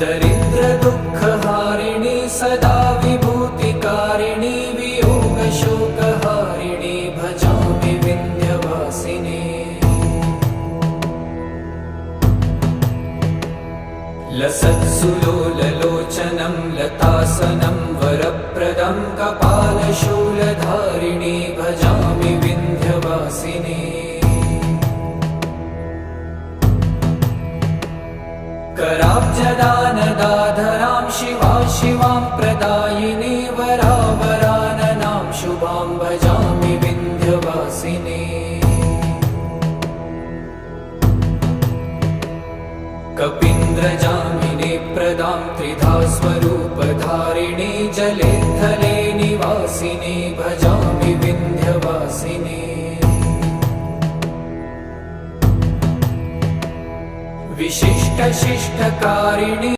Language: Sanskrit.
दरिद्रदुःखहारिणी सदा विभूतिकारिणी वियोगशोकहारिणी भजामि विन्ध्यवासिनी। लसत्सुलोललोचनं लतासनं वरप्रदं कपालशूलधारिणी भजामि विन्ध्यवासिनी। कराब्जदानदाधरां शिवा शिवां प्रदायिनी वरावराननां शुभां भजामि विन्ध्यवासिनी। कपीन्द्रजामिनी प्रदां त्रिधा स्वरूपधारिणी जले थले निवासिनी भजामि विन्ध्यवासिनी। विशिष्टशिष्टकारिणी